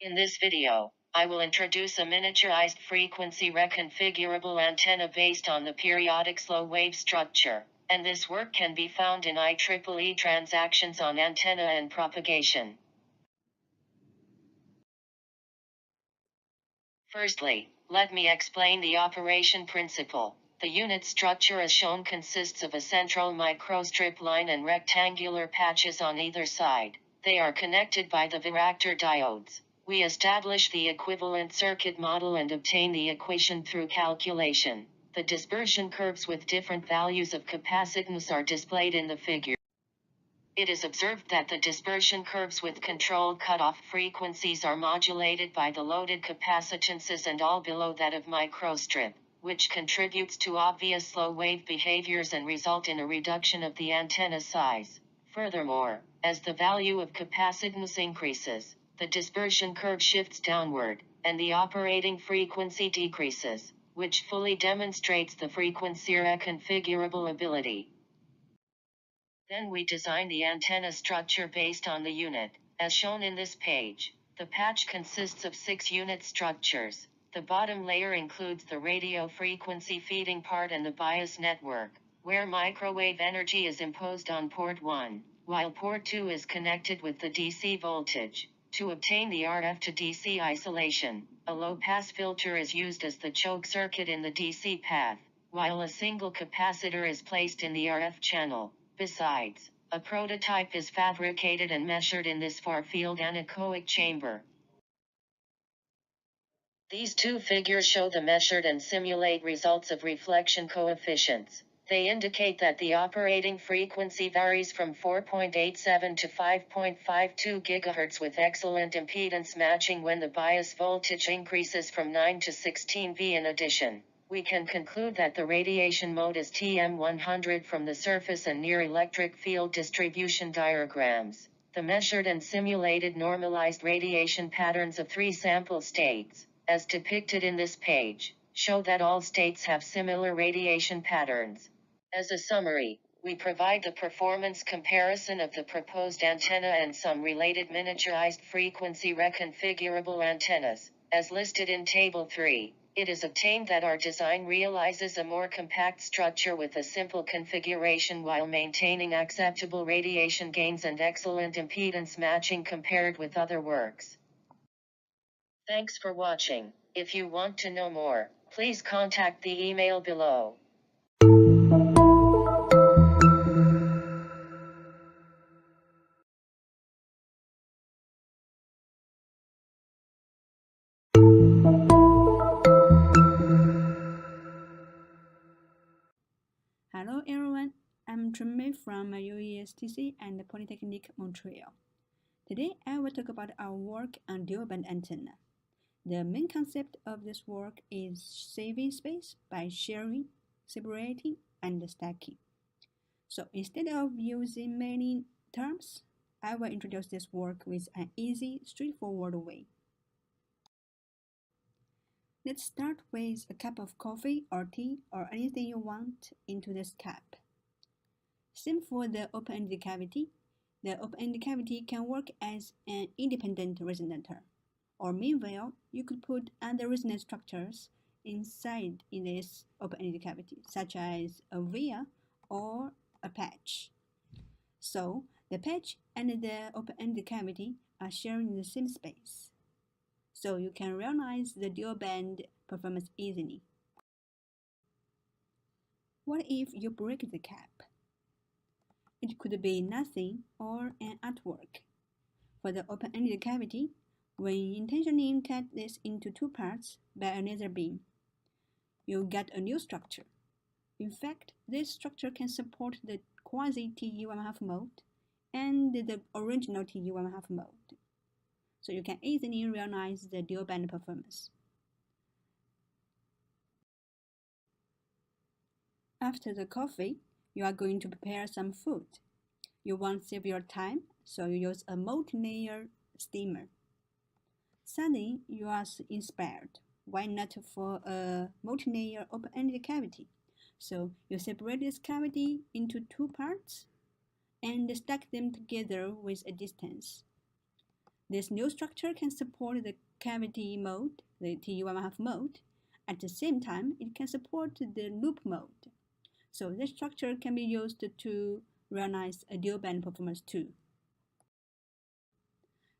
In this video, I will introduce a miniaturized frequency-reconfigurable antenna based on the periodic slow-wave structure, and this work can be found in IEEE transactions on antenna and propagation. Firstly, let me explain the operation principle. The unit structure as shown consists of a central microstrip line and rectangular patches on either side. They are connected by the varactor diodes. We establish the equivalent circuit model and obtain the equation through calculation. The dispersion curves with different values of capacitance are displayed in the figure. It is observed that the dispersion curves with controlled cutoff frequencies are modulated by the loaded capacitances and all below that of microstrip, which contributes to obvious slow-wave behaviors and result in a reduction of the antenna size. Furthermore, as the value of capacitance increases, the dispersion curve shifts downward, and the operating frequency decreases, which fully demonstrates the frequency-reconfigurable ability. Then we design the antenna structure based on the unit, as shown in this page. The patch consists of 6 unit structures. The bottom layer includes the radio frequency feeding part and the bias network, where microwave energy is imposed on port 1, while port 2 is connected with the DC voltage. To obtain the RF to DC isolation, a low-pass filter is used as the choke circuit in the DC path, while a single capacitor is placed in the RF channel. Besides, a prototype is fabricated and measured in this far-field anechoic chamber. These two figures show the measured and simulate results of reflection coefficients. They indicate that the operating frequency varies from 4.87 to 5.52 GHz with excellent impedance matching when the bias voltage increases from 9 to 16 V. In addition, we can conclude that the radiation mode is TM100 from the surface and near electric field distribution diagrams. The measured and simulated normalized radiation patterns of 3 sample states, as depicted in this page, show that all states have similar radiation patterns. As a summary, we provide the performance comparison of the proposed antenna and some related miniaturized frequency-reconfigurable antennas, as listed in Table 3. It is obtained that our design realizes a more compact structure with a simple configuration while maintaining acceptable radiation gains and excellent impedance matching compared with other works. Thanks for watching. If you want to know more, please contact the email below. Hello everyone, I'm Chunmei from UESTC and Polytechnique Montreal. Today I will talk about our work on dual band antenna. The main concept of this work is saving space by sharing, separating, and stacking. So instead of using many terms, I will introduce this work with an easy, straightforward way. Let's start with a cup of coffee or tea or anything you want into this cup. Same for the open-ended cavity. The open-ended cavity can work as an independent resonator. Or meanwhile, you could put other resonance structures inside in this open-ended cavity, such as a via or a patch. So the patch and the open-ended cavity are sharing the same space. So you can realize the dual band performance easily. What if you break the cap? It could be nothing or an artwork. For the open-ended cavity, when intentionally cut this into 2 parts by a laser beam, you get a new structure. In fact, this structure can support the quasi-TU1.5 mode and the original TU1.5 mode. So you can easily realize the dual band performance. After the coffee, you are going to prepare some food. You want to save your time, so you use a multi-layer steamer. Suddenly, you are inspired. Why not for a multi-layer open-ended cavity? So you separate this cavity into 2 parts and stack them together with a distance. This new structure can support the cavity mode, the TU1.5 mode. At the same time, it can support the loop mode. So this structure can be used to realize a dual band performance too.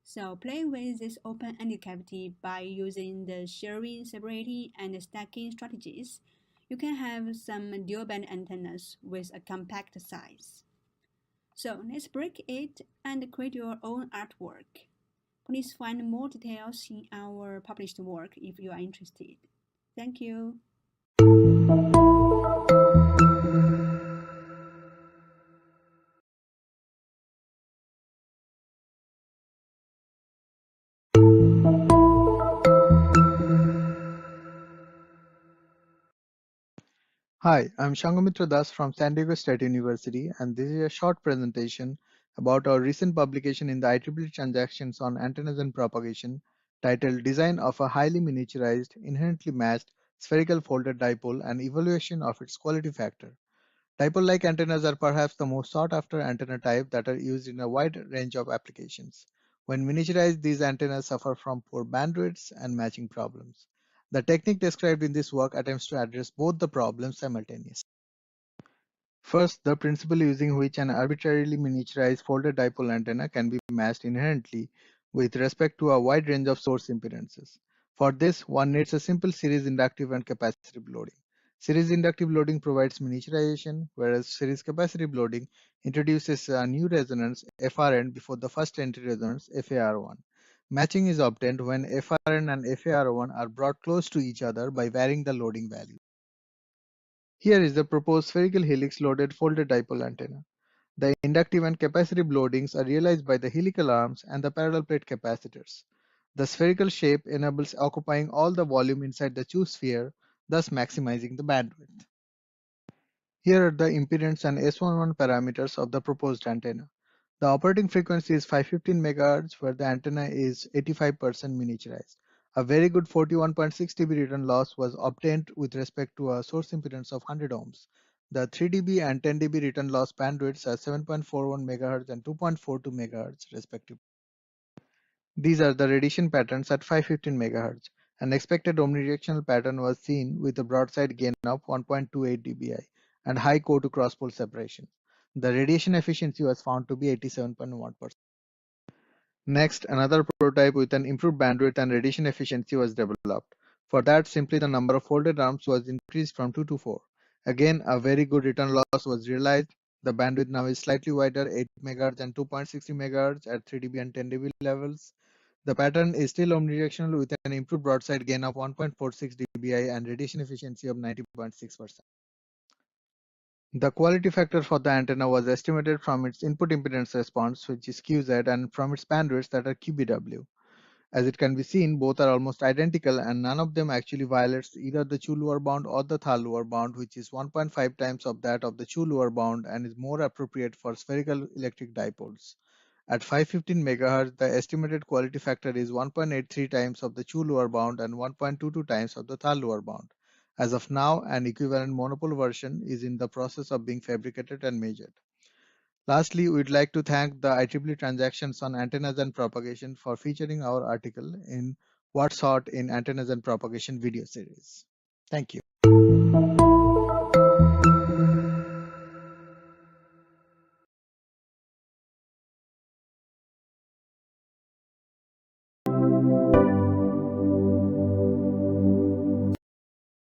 So play with this open-ended cavity by using the sharing, separating, and stacking strategies. You can have some dual band antennas with a compact size. So let's break it and create your own artwork. Please find more details in our published work if you are interested. Thank you. Hi, I'm Shanghamitra Das from San Diego State University, and this is a short presentation about our recent publication in the IEEE Transactions on Antennas and Propagation titled Design of a Highly Miniaturized, Inherently Matched Spherical Folded Dipole and Evaluation of its Quality Factor. Dipole-like antennas are perhaps the most sought-after antenna type that are used in a wide range of applications. When miniaturized, these antennas suffer from poor bandwidths and matching problems. The technique described in this work attempts to address both the problems simultaneously. First, the principle using which an arbitrarily miniaturized folded dipole antenna can be matched inherently with respect to a wide range of source impedances. For this, one needs a simple series inductive and capacitive loading. Series inductive loading provides miniaturization, whereas series capacitive loading introduces a new resonance FRN before the first entry resonance FAR1. Matching is obtained when FRN and FAR1 are brought close to each other by varying the loading value. Here is the proposed spherical helix-loaded folded dipole antenna. The inductive and capacitive loadings are realized by the helical arms and the parallel plate capacitors. The spherical shape enables occupying all the volume inside the Chu sphere, thus maximizing the bandwidth. Here are the impedance and S11 parameters of the proposed antenna. The operating frequency is 515 MHz, where the antenna is 85% miniaturized. A very good 41.6 dB return loss was obtained with respect to a source impedance of 100 ohms. The 3 dB and 10 dB return loss bandwidths are 7.41 MHz and 2.42 MHz respectively. These are the radiation patterns at 515 MHz. An expected omnidirectional pattern was seen with a broadside gain of 1.28 dBi and high core to cross-pole separation. The radiation efficiency was found to be 87.1%. Next, another prototype with an improved bandwidth and radiation efficiency was developed. For that, simply the number of folded arms was increased from 2 to 4. Again, a very good return loss was realized. The bandwidth now is slightly wider, 8 MHz and 2.60 MHz at 3 dB and 10 dB levels. The pattern is still omnidirectional with an improved broadside gain of 1.46 dBi and radiation efficiency of 90.6%. The quality factor for the antenna was estimated from its input impedance response, which is QZ, and from its bandwidths that are QBW. As it can be seen, both are almost identical and none of them actually violates either the Chu lower bound or the Thal lower bound, which is 1.5 times of that of the Chu lower bound and is more appropriate for spherical electric dipoles. At 515 MHz, the estimated quality factor is 1.83 times of the Chu lower bound and 1.22 times of the Thal lower bound. As of now, an equivalent monopole version is in the process of being fabricated and measured. Lastly, we'd like to thank the IEEE Transactions on Antennas and Propagation for featuring our article in What's Hot in Antennas and Propagation video series. Thank you.